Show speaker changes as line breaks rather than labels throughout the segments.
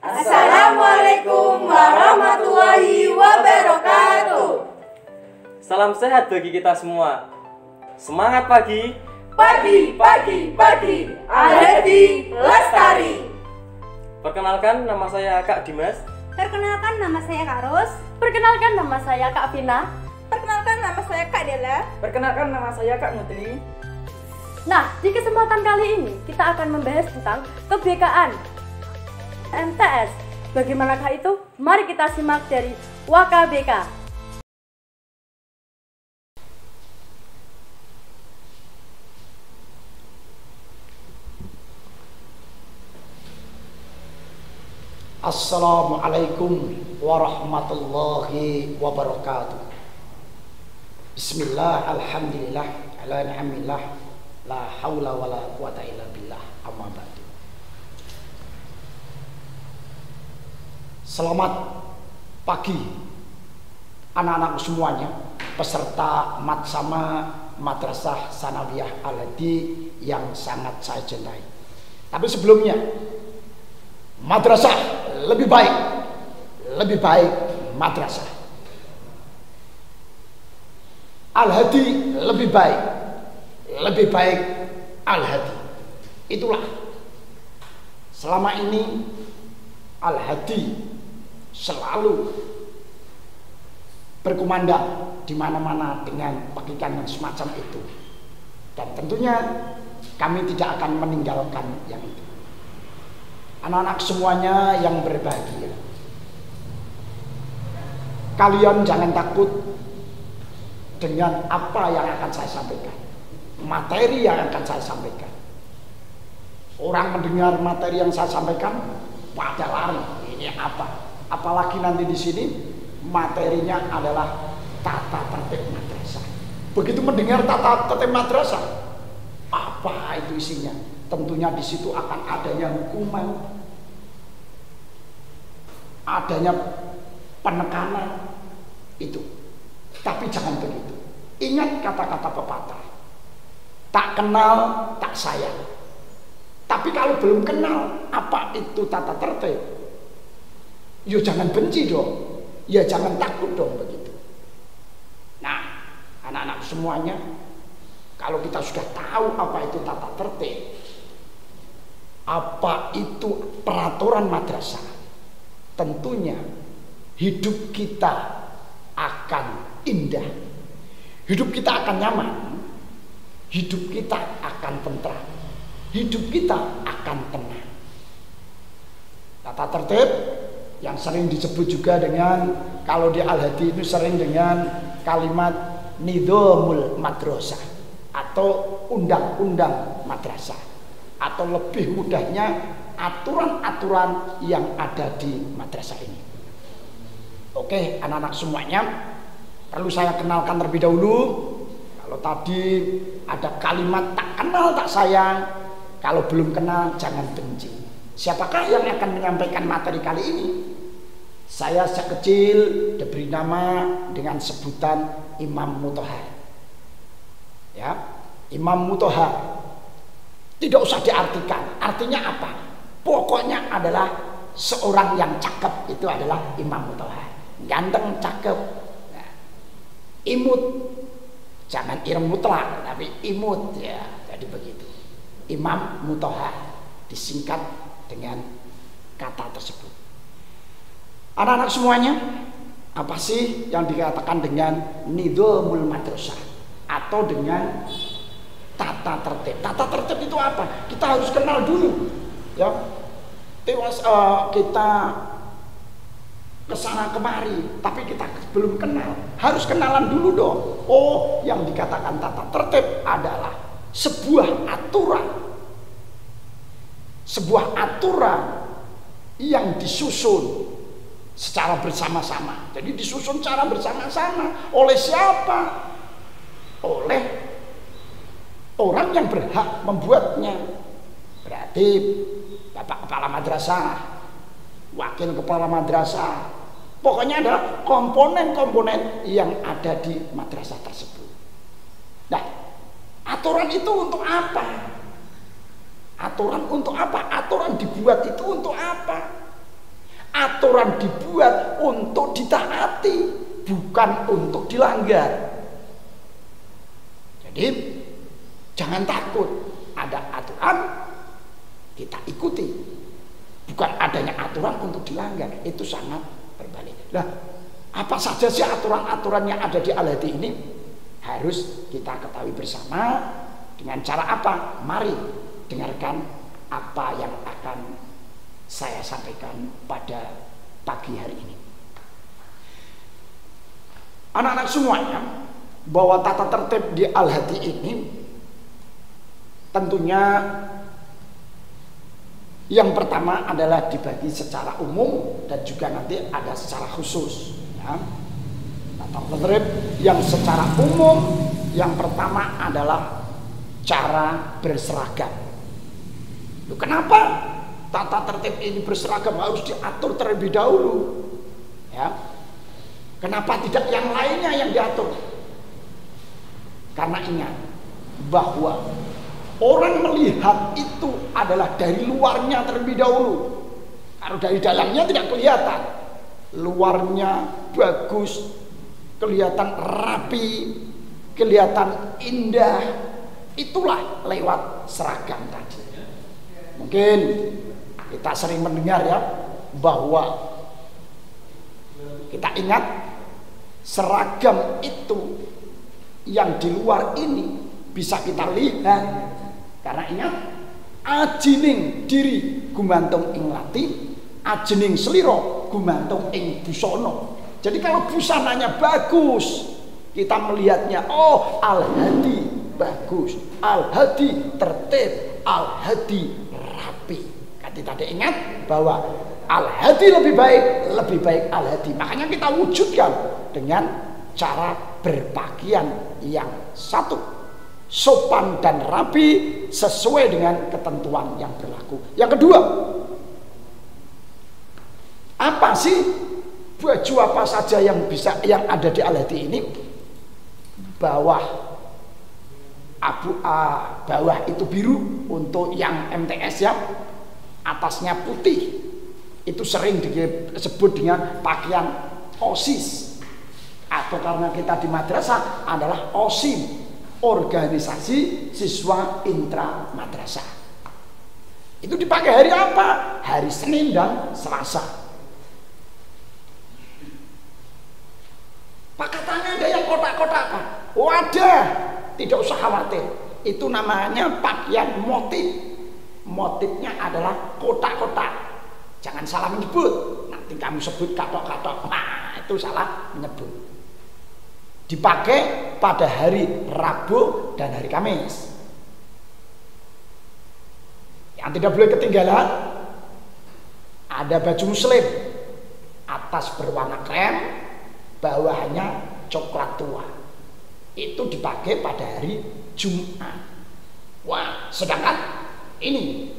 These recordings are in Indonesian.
Assalamualaikum warahmatullahi wabarakatuh.
Salam sehat bagi kita semua. Semangat pagi.
Pagi, pagi, pagi. Al-Hadi Lestari.
Perkenalkan, nama saya Kak Dimas.
Perkenalkan, nama saya Kak Ros.
Perkenalkan, nama saya Kak Vina.
Perkenalkan, nama saya Kak Dela.
Perkenalkan, nama saya Kak Mutri.
Nah, di kesempatan kali ini kita akan membahas tentang kebinekaan MTS. Bagaimanakah itu? Mari kita simak dari WKBK.
Assalamualaikum warahmatullahi wabarakatuh. Bismillah, alhamdulillah, ala ni'amillah, la haula wa la quwata illa billah, amma ba'du. Selamat pagi anak-anak semuanya, peserta Matsama Madrasah Sanawiyah Al-Hadi yang sangat saya cintai. Tapi sebelumnya, madrasah lebih baik madrasah. Al-Hadi lebih baik Al-Hadi. Itulah selama ini Al-Hadi selalu berkumandang di mana-mana dengan pekikan yang semacam itu. Dan tentunya kami tidak akan meninggalkan yang itu. Anak-anak semuanya yang berbahagia, kalian jangan takut dengan apa yang akan saya sampaikan, materi yang akan saya sampaikan. Orang mendengar materi yang saya sampaikan pada lari, ini apa? Apalagi nanti di sini materinya adalah tata tertib madrasah. Begitu mendengar tata tertib madrasah, apa itu isinya? Tentunya di situ akan adanya hukuman, adanya penekanan itu. Tapi jangan begitu. Ingat kata-kata pepatah, tak kenal tak sayang. Tapi kalau belum kenal apa itu tata tertib, ya jangan benci dong, ya jangan takut dong begitu. Nah, anak-anak semuanya, kalau kita sudah tahu apa itu tata tertib, apa itu peraturan madrasah, tentunya hidup kita akan indah, hidup kita akan nyaman, hidup kita akan tentram, hidup kita akan tenang. Tata tertib yang sering disebut juga dengan, kalau di Al-Hadi itu sering dengan kalimat nidhamul madrasah atau undang-undang madrasah, atau lebih mudahnya aturan-aturan yang ada di madrasah ini. Oke, anak-anak semuanya, perlu saya kenalkan terlebih dahulu. Kalau tadi ada kalimat tak kenal tak sayang, kalau belum kenal jangan benci. Siapakah yang akan menyampaikan materi kali ini? Saya sejak kecil diberi nama dengan sebutan Imam Mutahar. Ya, Imam Mutahar. Tidak usah diartikan, artinya apa? Pokoknya adalah seorang yang cakep, itu adalah Imam Mutahar. Ganteng, cakep, nah, imut, jangan ireng mutlak, tapi imut ya, jadi begitu. Imam Mutahar disingkat dengan kata tersebut. Anak-anak semuanya, apa sih yang dikatakan dengan nidhamul madrasah atau dengan tata tertib? Tata tertib itu apa? Kita harus kenal dulu, ya. Kita kesana kemari, tapi kita belum kenal. Harus kenalan dulu dong. Oh, yang dikatakan tata tertib adalah sebuah aturan yang disusun secara bersama-sama. Jadi disusun secara bersama-sama oleh siapa? Oleh orang yang berhak membuatnya. Berarti Bapak Kepala Madrasah, Wakil Kepala Madrasah, pokoknya adalah komponen-komponen yang ada di madrasah tersebut. Nah, aturan itu untuk apa? Aturan untuk apa? Aturan dibuat itu untuk apa? Aturan dibuat untuk ditaati, bukan untuk dilanggar. Jadi jangan takut, ada aturan kita ikuti, bukan adanya aturan untuk dilanggar. Itu sangat berbalik. Nah, apa saja sih aturan-aturan yang ada di Al-Hadi ini? Harus kita ketahui bersama. Dengan cara apa? Mari dengarkan apa yang akan saya sampaikan pada pagi hari ini. Anak-anak semuanya, bahwa tata tertib di Al-Hadi ini tentunya yang pertama adalah dibagi secara umum dan juga nanti ada secara khusus. Ya. Tata tertib yang secara umum yang pertama adalah cara berseragam. Loh, kenapa tata tertib ini berseragam harus diatur terlebih dahulu? Ya. Kenapa tidak yang lainnya yang diatur? Karena ingat bahwa orang melihat itu adalah dari luarnya terlebih dahulu. Kalau dari dalamnya tidak kelihatan. Luarnya bagus, kelihatan rapi, kelihatan indah. Itulah lewat seragam tadi. Mungkin kita sering mendengar ya, bahwa kita ingat seragam itu yang di luar ini bisa kita lihat. Karena ingat, ajining diri gumantung ing lati, ajining sliro gumantung ing busono. Jadi kalau busananya bagus, kita melihatnya, oh Al-Hadi bagus, Al-Hadi tertib, Al-Hadi rapi. Kita tadi ingat bahwa Al-Hadi lebih baik Al-Hadi. Makanya kita wujudkan dengan cara berpakaian yang satu, sopan dan rapi sesuai dengan ketentuan yang berlaku. Yang kedua, apa sih baju apa saja yang ada di Al-Hadi ini? Bawah bawah itu biru untuk yang MTS ya, atasnya putih. Itu sering disebut dengan pakaian OSIS, atau karena kita di madrasah adalah OSIM, organisasi siswa intra madrasah. Itu dipakai hari apa? Hari Senin dan Selasa. Pakatannya ada yang kotak-kotak kan? Oh ada, tidak usah khawatir. Itu namanya pakaian motif. Motifnya adalah kotak-kotak. Jangan salah menyebut. Nanti kamu sebut katok-katok. Nah, itu salah menyebut. Dipakai pada hari Rabu dan hari Kamis. Yang tidak boleh ketinggalan, ada baju muslim. Atas berwarna krem, bawahnya coklat tua. Itu dipakai pada hari Jumat. Wah, sedangkan ini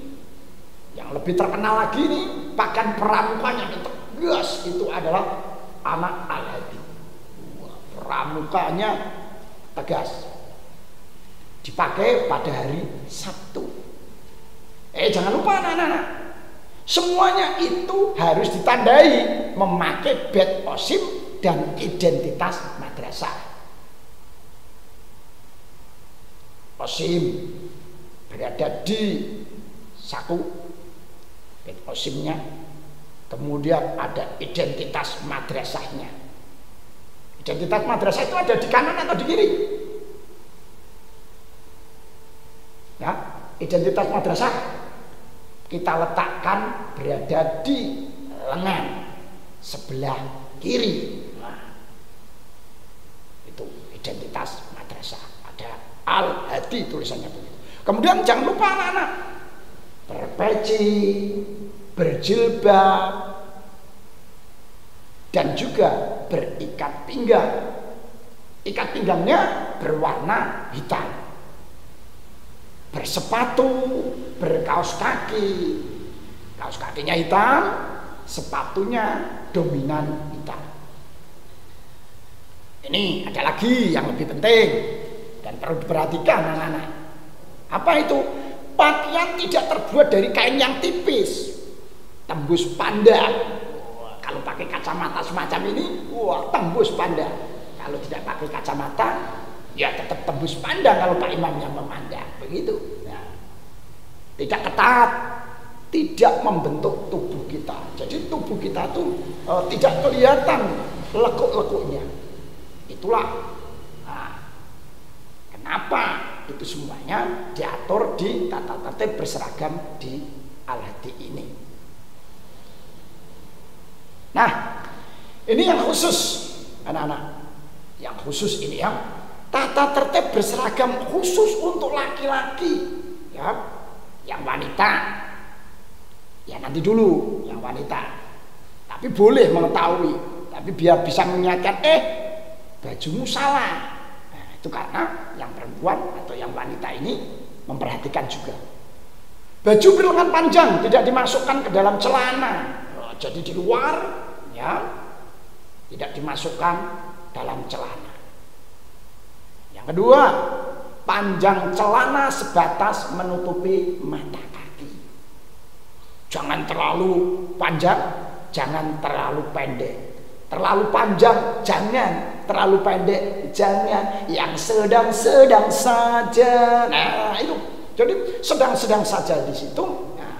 yang lebih terkenal lagi nih, pakaian pramukanya yang tegas, itu adalah anak Al-Hadi. Pramukanya tegas, dipakai pada hari Sabtu. Jangan lupa anak-anak, semuanya itu harus ditandai memakai badge OSIM dan identitas madrasah. OSIM berada di saku, badge OSIM-nya, kemudian ada identitas madrasahnya. Identitas madrasah itu ada di kanan atau di kiri? Ya, identitas madrasah kita letakkan berada di lengan sebelah kiri. Nah, itu identitas madrasah. Ada Al-Hadi tulisannya begitu. Kemudian jangan lupa anak-anak, berpeci, berjilbab, dan juga berikat pinggang. Ikat pinggangnya berwarna hitam. Bersepatu, berkaos kaki. Kaos kakinya hitam, sepatunya dominan hitam. Ini ada lagi yang lebih penting dan perlu diperhatikan anak-anak. Apa itu? Pakaian tidak terbuat dari kain yang tipis, tembus pandang. Kalau pakai kacamata semacam ini, wah tembus pandang. Kalau tidak pakai kacamata, ya tetap tembus pandang kalau Pak Imamnya memandang. Begitu. Nah, tidak ketat, tidak membentuk tubuh kita. Jadi tubuh kita tuh tidak kelihatan lekuk-lekuknya. Itulah kenapa itu semuanya diatur di tata tertib berseragam di Al-Hadi ini. Nah, ini yang khusus anak-anak. Yang khusus ini ya, tata tertib berseragam khusus untuk laki-laki ya. Yang wanita ya nanti dulu yang wanita. Tapi boleh mengetahui, tapi biar bisa mengingatkan bajumu salah. Nah, itu karena yang perempuan atau yang wanita ini memperhatikan juga. Baju berlengan panjang tidak dimasukkan ke dalam celana. Jadi di luar ya, tidak dimasukkan dalam celana. Yang kedua, panjang celana sebatas menutupi mata kaki. Jangan terlalu panjang, jangan terlalu pendek. Terlalu panjang jangan, terlalu pendek jangan. Yang sedang-sedang saja. Nah, itu. Jadi sedang-sedang saja di situ. Nah,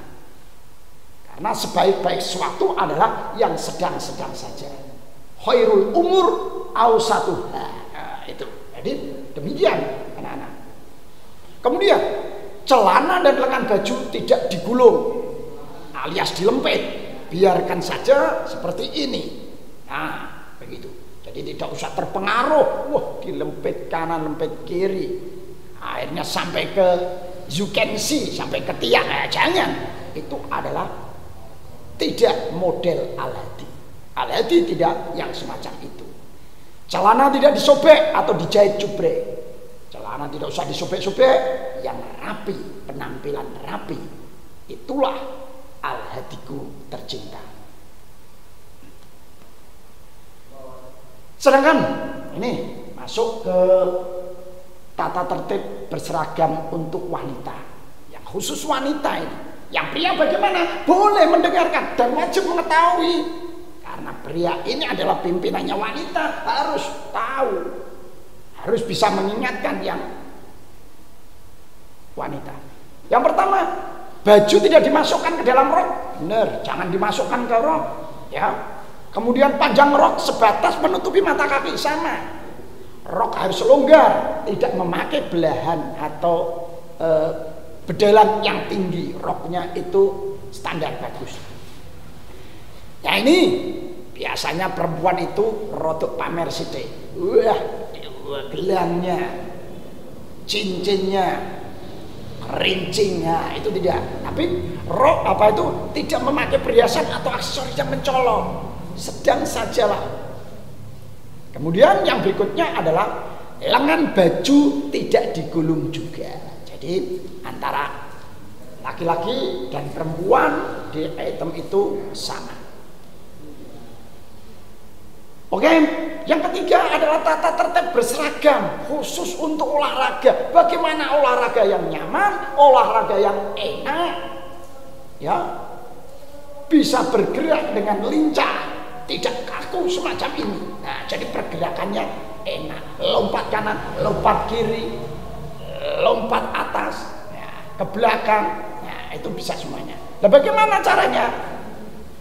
karena sebaik-baik sesuatu adalah yang sedang-sedang saja. Khairul umur awsatuha. Nah, itu. Jadi demikian anak-anak. Kemudian celana dan lengan baju tidak digulung alias dilempit. Biarkan saja seperti ini. Nah, begitu. Jadi tidak usah terpengaruh. Wah, dilempit kanan, lempit kiri. Akhirnya sampai ke you can see, sampai ke tiang. Jangan. Itu adalah tidak model Al-Hadi. Al-Hadi tidak yang semacam itu. Celana tidak disobek atau dijahit jubrek. Celana tidak usah disobek-sobek, yang rapi, penampilan rapi. Itulah Al-Hadiku tercinta. Sedangkan ini masuk ke tata tertib berseragam untuk wanita. Yang khusus wanita ini. Yang pria bagaimana? Boleh mendengarkan dan wajib mengetahui. Karena pria ini adalah pimpinannya wanita, harus tahu. Harus bisa mengingatkan yang wanita. Yang pertama, baju tidak dimasukkan ke dalam rok. Benar, jangan dimasukkan ke rok. Ya. Kemudian panjang rok sebatas menutupi mata kaki, sama. Rok harus longgar, tidak memakai belahan atau bedelan yang tinggi. Roknya itu standar bagus. Ya ini biasanya perempuan itu rodok pamer sithik. Wah, gelangnya, cincinnya, rincingnya itu tidak. Tapi rok apa itu tidak memakai perhiasan atau aksesoris yang mencolok. Sedang sajalah. Kemudian yang berikutnya adalah lengan baju tidak digulung juga. Jadi antara laki-laki dan perempuan di item itu sama. Oke, yang ketiga adalah tata tertib berseragam khusus untuk olahraga. Bagaimana olahraga yang nyaman, olahraga yang enak, ya, bisa bergerak dengan lincah, tidak kaku semacam ini. Nah, jadi pergerakannya enak. Lompat kanan, lompat kiri, lompat atas, ya, ke belakang. Nah, itu bisa semuanya. Nah, bagaimana caranya?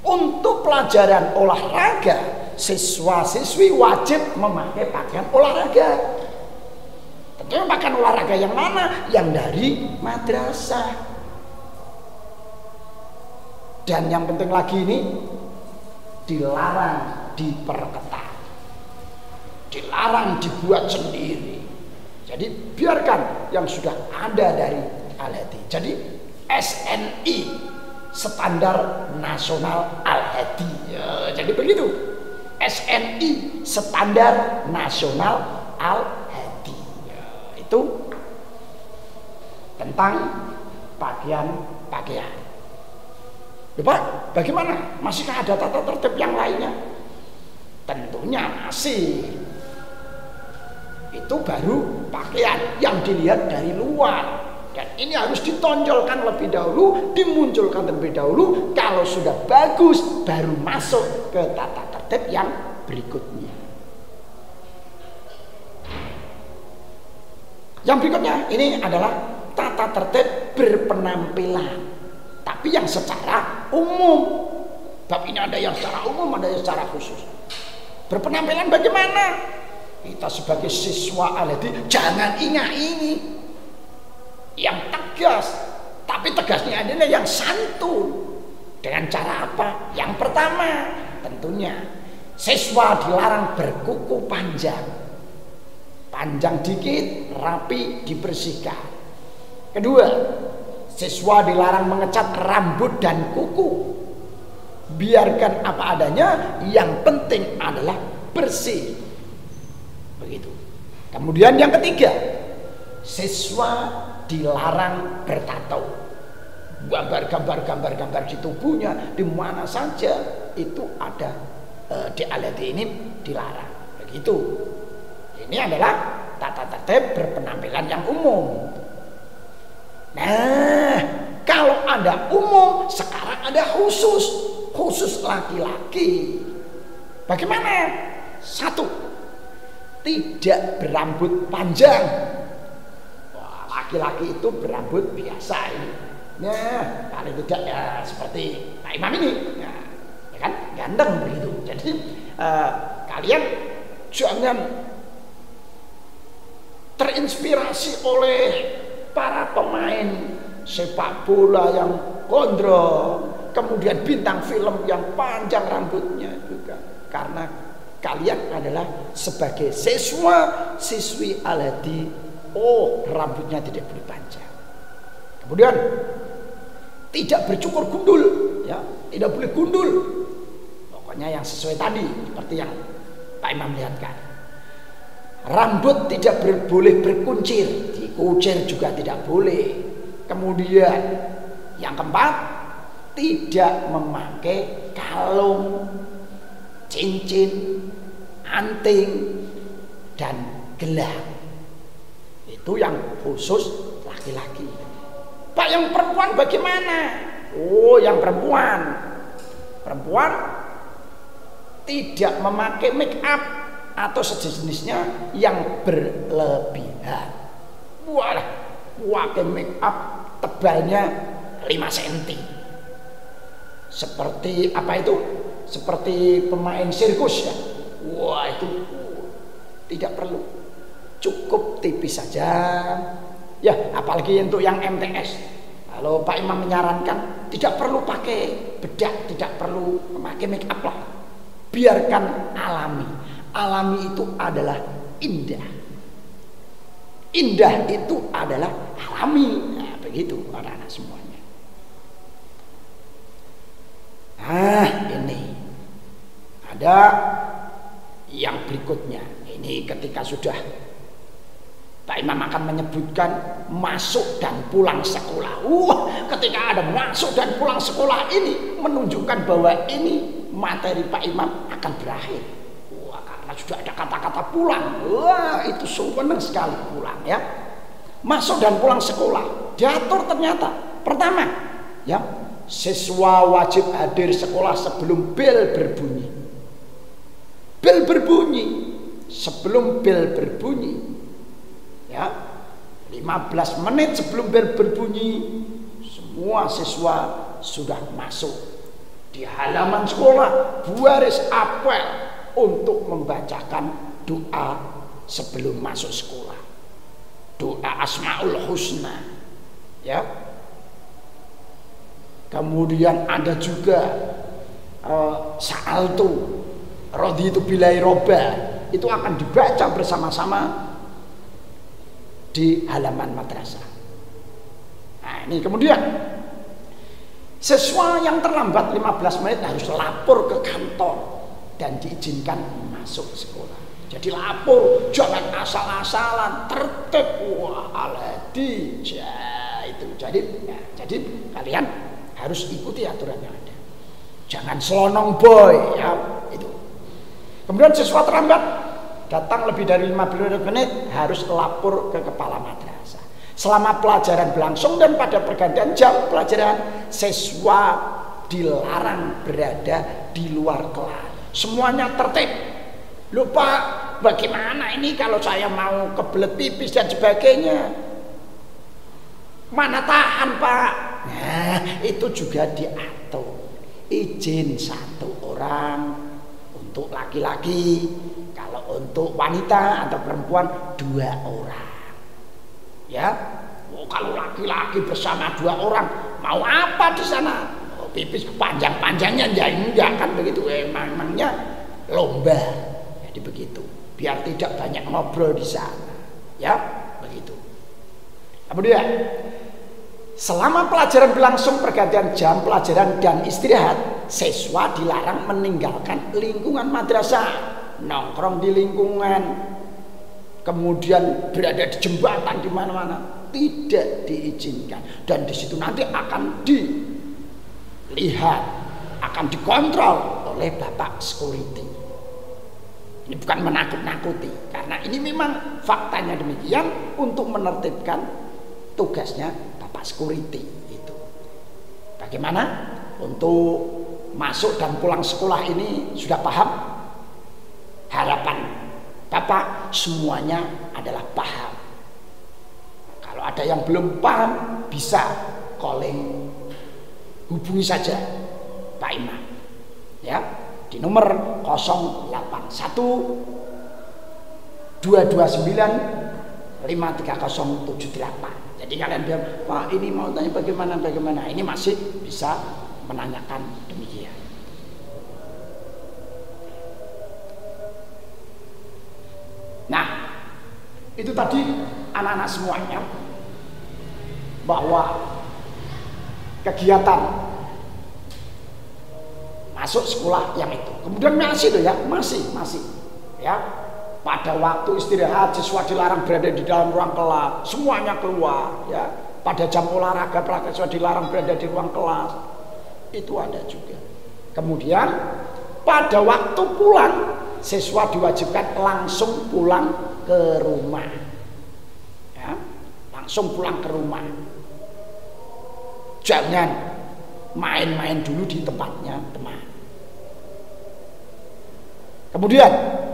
Untuk pelajaran olahraga, siswa-siswi wajib memakai pakaian olahraga. Tentunya pakaian olahraga yang mana? Yang dari madrasah. Dan yang penting lagi ini, dilarang diperketat, dilarang dibuat sendiri. Jadi biarkan yang sudah ada dari Al-Hadi. Jadi SNI, Standar Nasional Al-Hadi. Ya, jadi begitu. SNI, Standar Nasional Al-Hadi. Ya, itu tentang pakaian-pakaian. Pak, bagaimana? Masihkah ada tata tertib yang lainnya? Tentunya masih. Itu baru pakaian yang dilihat dari luar. Dan ini harus ditonjolkan lebih dahulu, dimunculkan terlebih dahulu. Kalau sudah bagus, baru masuk ke tata tertib yang berikutnya. Yang berikutnya ini adalah tata tertib berpenampilan, tapi yang secara umum. Bab ini ada yang secara umum, ada yang secara khusus. Berpenampilan bagaimana? Kita sebagai siswa aladi jangan ingat-ingi yang tegas, tapi tegasnya adalah yang santun. Dengan cara apa? Yang pertama, tentunya siswa dilarang berkuku panjang. Panjang dikit, rapi, dibersihkan. Kedua, siswa dilarang mengecat rambut dan kuku. Biarkan apa adanya, yang penting adalah bersih. Begitu. Kemudian yang ketiga, siswa dilarang bertato. Gambar-gambar di tubuhnya di mana saja itu ada di alati ini dilarang. Begitu. Ini adalah tata tertib berpenampilan yang umum. Nah, kalau ada umum, sekarang ada khusus. Khusus laki-laki. Bagaimana? Satu, tidak berambut panjang. Wah, laki-laki itu berambut biasa ini. Nah, paling tidak ya seperti Pak Imam ini. Nah, ya kan ganteng begitu. Jadi kalian jangan terinspirasi oleh para pemain sepak bola yang gondrong, kemudian bintang film yang panjang rambutnya juga, karena kalian adalah sebagai siswa siswi aladi, rambutnya tidak boleh panjang. Kemudian tidak bercukur gundul, ya, tidak boleh gundul. Pokoknya yang sesuai tadi seperti yang Pak Imam lihatkan. Rambut tidak boleh berkuncir, dikuncir juga tidak boleh. Kemudian yang keempat, tidak memakai kalung, cincin, anting, dan gelang. Itu yang khusus laki-laki. Pak, yang perempuan bagaimana? Yang perempuan tidak memakai make up atau sejenisnya yang berlebihan. Pakai make up tebalnya 5 cm. Seperti apa itu? Seperti pemain sirkus ya. Itu tidak perlu. Cukup tipis saja. Ya, apalagi untuk yang MTS. Kalau Pak Imam menyarankan tidak perlu pakai bedak, tidak perlu memakai make up lah. Biarkan alami. Alami itu adalah indah. Indah itu adalah alami. Nah, begitu anak-anak semuanya. Ini ada yang berikutnya. Ini ketika sudah Pak Imam akan menyebutkan masuk dan pulang sekolah. Ketika ada masuk dan pulang sekolah ini menunjukkan bahwa ini materi Pak Imam akan berakhir. Karena sudah ada kata-kata pulang. Itu senang sekali pulang ya. Masuk dan pulang sekolah diatur ternyata. Pertama, ya, siswa wajib hadir sekolah sebelum bel berbunyi. Bel berbunyi. Sebelum bel berbunyi, ya, 15 menit sebelum bel berbunyi, semua siswa sudah masuk di halaman sekolah, baris apel untuk membacakan doa sebelum masuk sekolah. Doa Asmaul Husna, ya. Kemudian ada juga Sa'altu Raditu Billahi Robba, itu akan dibaca bersama-sama di halaman madrasah. Nah, ini kemudian siswa yang terlambat 15 menit harus lapor ke kantor dan diizinkan masuk sekolah. Jadi lapor, jangan asal-asalan, tertib. Aladi itu. Jadi kalian harus ikuti aturan yang ada. Jangan selonong boy, ya, itu. Kemudian siswa terlambat datang lebih dari 15 menit harus lapor ke kepala madrasah. Selama pelajaran berlangsung dan pada pergantian jam pelajaran, siswa dilarang berada di luar kelas. Semuanya tertib. Loh Pak, bagaimana ini kalau saya mau kebelet pipis dan sebagainya? Mana tahan Pak? Nah, itu juga diatur. Izin 1 orang untuk laki-laki, kalau untuk wanita atau perempuan 2 orang. Ya, kalau laki-laki bersama 2 orang, mau apa di sana? Pipis panjang-panjangnya ya enggak kan begitu. Emangnya lomba. Jadi begitu. Biar tidak banyak ngobrol di sana. Ya, begitu. Kemudian selama pelajaran berlangsung pergantian jam pelajaran dan istirahat, siswa dilarang meninggalkan lingkungan madrasah, nongkrong di lingkungan, kemudian berada di jembatan di mana-mana, tidak diizinkan. Dan di situ nanti akan dilihat, akan dikontrol oleh Bapak security. Ini bukan menakut-nakuti, karena ini memang faktanya demikian untuk menertibkan tugasnya Bapak security itu. Bagaimana untuk masuk dan pulang sekolah ini sudah paham? Harapan Bapak semuanya adalah paham. Kalau ada yang belum paham bisa calling, hubungi saja Pak Imam ya di nomor 081 229 53078. Jadi kalian bilang, Pak ini mau tanya bagaimana, ini masih bisa menanyakan demikian. Nah, itu tadi anak-anak semuanya bahwa kegiatan masuk sekolah yang itu. Kemudian masih loh ya, masih ya. Pada waktu istirahat siswa dilarang berada di dalam ruang kelas, semuanya keluar ya. Pada jam olahraga siswa dilarang berada di ruang kelas. Itu ada juga. Kemudian pada waktu pulang siswa diwajibkan langsung pulang ke rumah. Ya, langsung pulang ke rumah. Jangan main-main dulu di tempatnya teman. Kemudian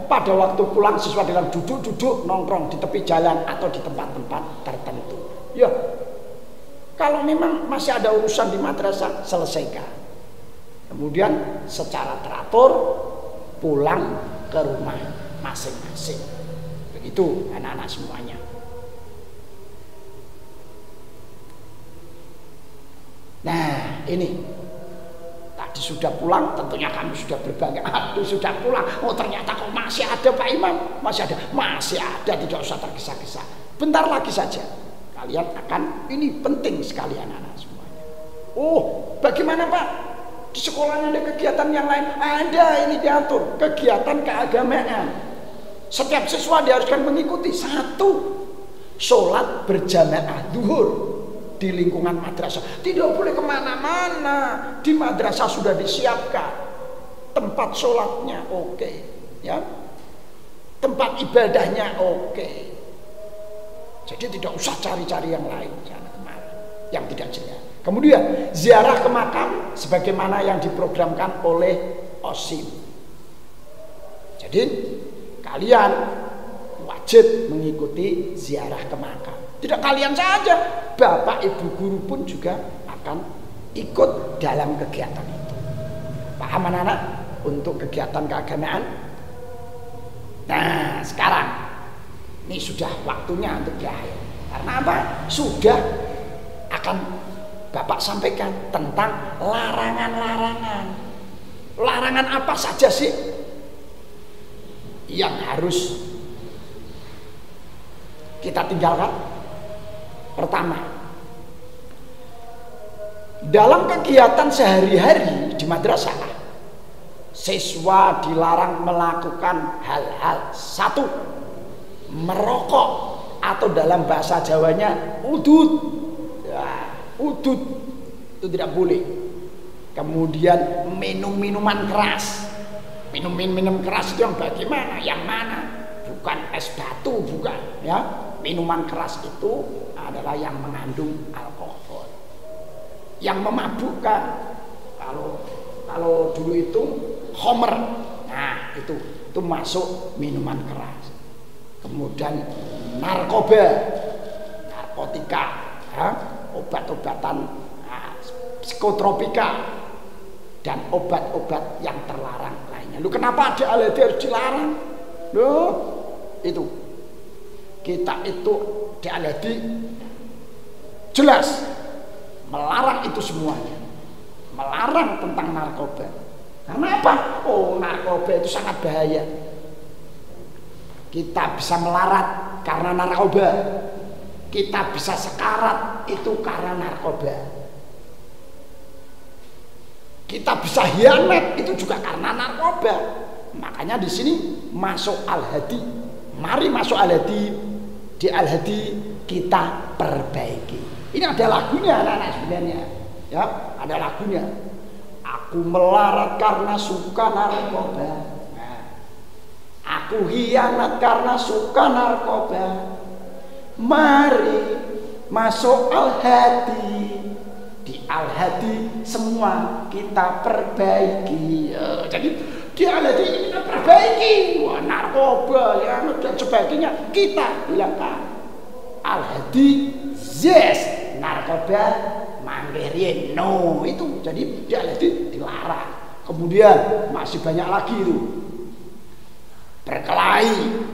pada waktu pulang siswa dalam duduk nongkrong di tepi jalan atau di tempat-tempat tertentu. Ya, kalau memang masih ada urusan di madrasah selesaikan. Kemudian secara teratur pulang ke rumah masing-masing. Begitu anak-anak semuanya. Nah, ini tadi sudah pulang, tentunya kami sudah berbangga. Aduh, sudah pulang. Oh, ternyata kok masih ada Pak Imam. Masih ada, tidak usah tergesa-gesa. Bentar lagi saja. Kalian akan, ini penting sekali anak-anak semuanya. Oh, bagaimana Pak? Di sekolahnya ada kegiatan yang lain? Ada, ini diatur. Kegiatan keagamaan. Setiap siswa diharuskan mengikuti. 1, sholat berjamaah zuhur di lingkungan madrasah. Tidak boleh kemana-mana. Di madrasah sudah disiapkan tempat sholatnya, oke, ya, tempat ibadahnya, oke. Jadi tidak usah cari-cari yang lain sana kemana, yang tidak jelas. Kemudian ziarah ke makam sebagaimana yang diprogramkan oleh OSIM. Jadi kalian wajib mengikuti ziarah ke makam. Tidak kalian saja, Bapak Ibu guru pun juga akan ikut dalam kegiatan itu. Paham anak-anak untuk kegiatan keagamaan? Nah, sekarang ini sudah waktunya untuk berakhir. Karena apa? Sudah akan Bapak sampaikan tentang larangan-larangan. Larangan apa saja sih yang harus kita tinggalkan? Pertama, dalam kegiatan sehari-hari di madrasah, siswa dilarang melakukan hal-hal. 1, merokok atau dalam bahasa Jawanya udut. Ya, udut itu tidak boleh. Kemudian minum minuman keras. Minum keras itu yang bagaimana? Yang mana? bukan es batu, bukan ya. Minuman keras itu adalah yang mengandung alkohol, yang memabukkan. Kalau dulu itu Homer, nah itu masuk minuman keras. Kemudian narkotika, ya, obat-obatan, psikotropika, dan obat-obat yang terlarang lainnya. Lu kenapa ada LSD harus dilarang? Loh, itu kita itu di LSD jelas melarang itu semuanya, melarang tentang narkoba. Karena apa? Oh, narkoba itu sangat bahaya. Kita bisa melarat karena narkoba, kita bisa sekarat itu karena narkoba, kita bisa hianat itu juga karena narkoba. Makanya di sini masuk Al-Hadi. Mari masuk Al-Hadi. Di Al-Hadi kita perbaiki. Ini ada lagunya anak-anak sebenarnya. Ya, ada lagunya. Aku melarat karena suka narkoba. Nah, aku hianat karena suka narkoba. Mari masuk Al-Hadi. Di Al-Hadi semua kita perbaiki. Jadi di Al-Hadi kita perbaiki. Wah, narkoba ya dan sebagainya kita hilangkan. Al-Hadi yes, narkoba manggerin no, itu jadi di Al-Hadi dilarang. Kemudian masih banyak lagi itu berkelahi,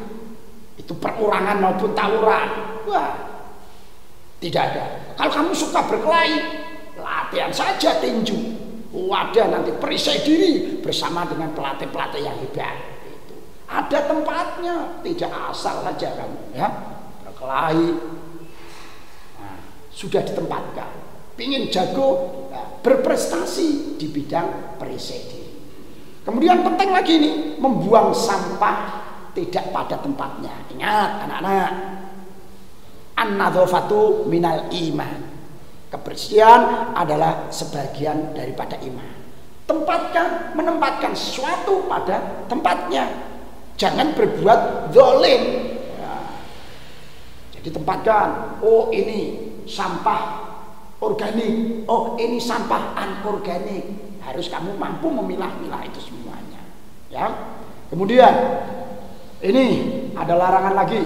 itu perorangan maupun tawuran. Wah, tidak ada. Kalau kamu suka berkelahi, latihan saja tinju. Wadah, nanti perisai diri bersama dengan pelatih-pelatih yang hebat. Itu ada tempatnya, tidak asal saja kamu ya berkelahi. Nah, sudah ditempatkan. Pingin jago, ya, berprestasi di bidang perisai diri. Kemudian penting lagi nih, membuang sampah tidak pada tempatnya. Ingat anak-anak, an-nadzafatu minal iman. Kebersihan adalah sebagian daripada iman. Menempatkan sesuatu pada tempatnya. Jangan berbuat zalim. Ya. Jadi tempatkan. Oh, ini sampah organik. Oh, ini sampah anorganik. Harus kamu mampu memilah-milah itu semuanya. Ya. Kemudian ini ada larangan lagi,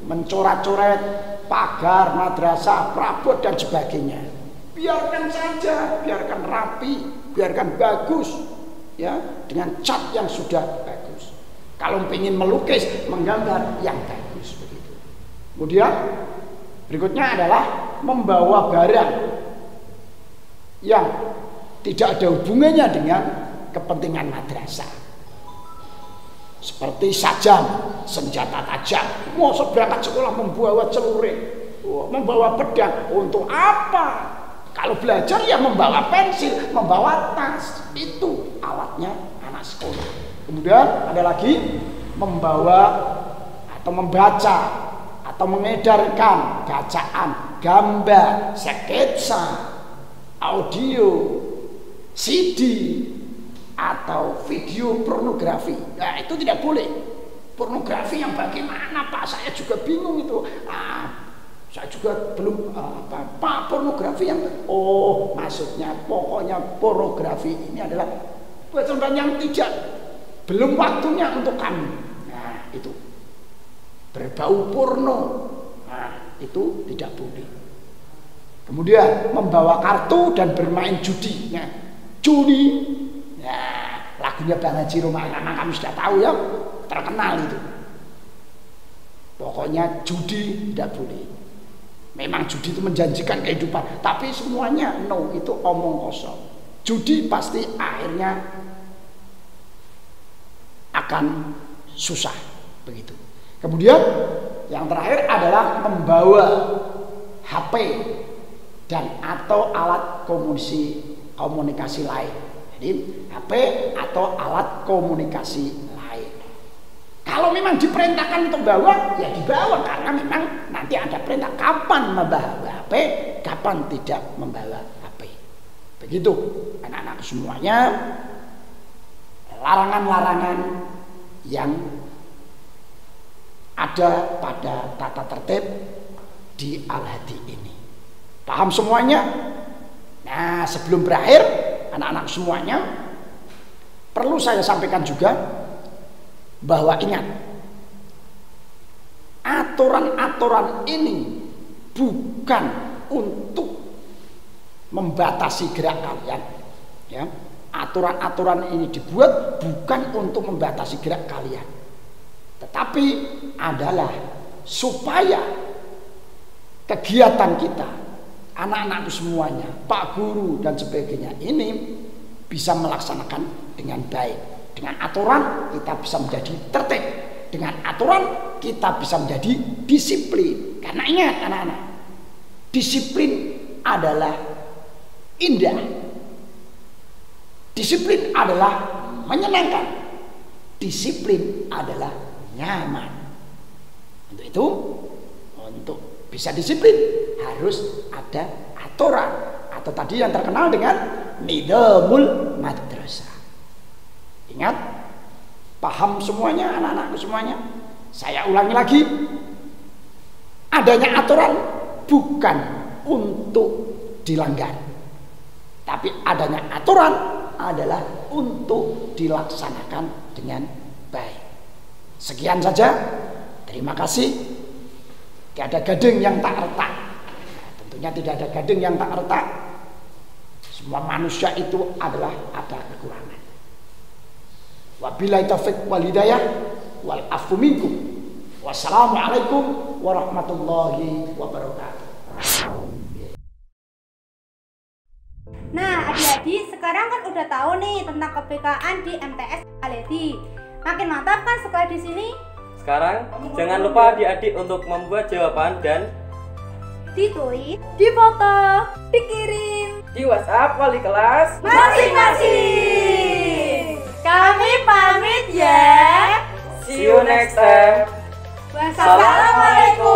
mencoret-coret pagar, madrasah, perabot dan sebagainya. Biarkan saja, biarkan rapi, biarkan bagus, ya, dengan cat yang sudah bagus. Kalau ingin melukis, menggambar yang bagus begitu. Kemudian berikutnya adalah membawa barang yang tidak ada hubungannya dengan kepentingan madrasah. Seperti sajam, senjata tajam. Mau berangkat sekolah membawa celurit, membawa pedang. Untuk apa? Kalau belajar ya membawa pensil, membawa tas. Itu alatnya anak sekolah. Kemudian ada lagi membawa atau membaca atau mengedarkan bacaan, gambar, sketsa, audio, CD, atau video pornografi. Nah, itu tidak boleh. Pornografi yang bagaimana, Pak? Saya juga bingung itu. Saya juga belum Pak, pornografi yang maksudnya pokoknya pornografi ini adalah buatan yang belum waktunya untuk kamu. Nah, itu berbau porno. Nah, itu tidak boleh. Kemudian membawa kartu dan bermain judi. Nah, judi. Nah, lagunya Bang Haji Romana kamu sudah tahu ya, terkenal itu. Pokoknya judi tidak boleh. Memang judi itu menjanjikan kehidupan, tapi semuanya no, itu omong kosong. Judi pasti akhirnya akan susah begitu. Kemudian yang terakhir adalah membawa HP dan atau alat komunikasi lain. Jadi HP atau alat komunikasi lain. Kalau memang diperintahkan untuk bawa, ya dibawa karena memang nanti ada perintah kapan membawa HP, kapan tidak membawa HP. Begitu anak-anak semuanya, larangan-larangan yang ada pada tata tertib di Al-Hadi ini. Paham semuanya? Nah, sebelum berakhir, anak-anak semuanya, perlu saya sampaikan juga bahwa ingat, aturan-aturan ini bukan untuk membatasi gerak kalian, ya. Aturan-aturan ini dibuat bukan untuk membatasi gerak kalian, tetapi adalah supaya kegiatan kita, anak-anakku semuanya, Pak Guru dan sebagainya ini bisa melaksanakan dengan baik. Dengan aturan kita bisa menjadi tertib. Dengan aturan kita bisa menjadi disiplin. Karena ingat anak-anak, disiplin adalah indah. Disiplin adalah menyenangkan. Disiplin adalah nyaman. Untuk itu, untuk bisa disiplin harus ada aturan, atau tadi yang terkenal dengan nidamul madrasah. Ingat, paham semuanya anak-anakku semuanya? Saya ulangi lagi, adanya aturan bukan untuk dilanggar, tapi adanya aturan adalah untuk dilaksanakan dengan baik. Sekian saja, terima kasih. Tidak ada gading yang tak retak. Nah, tentunya tidak ada gading yang tak retak. Semua manusia itu adalah ada kekurangan. Wabillahi taufiq wal hidayah wal afu minkum. Wassalamualaikum warahmatullahi wabarakatuh.
Nah, adik-adik sekarang kan udah tahu nih tentang kebekaan di MTS Al-Hadi. Makin mantap kan sekolah di sini?
Sekarang jangan lupa adik-adik untuk membuat jawaban dan
Ditulis,
Difoto.
dikirim
Di WhatsApp wali kelas.
masing-masing.
Kami pamit ya.
see you next time.
Wassalamualaikum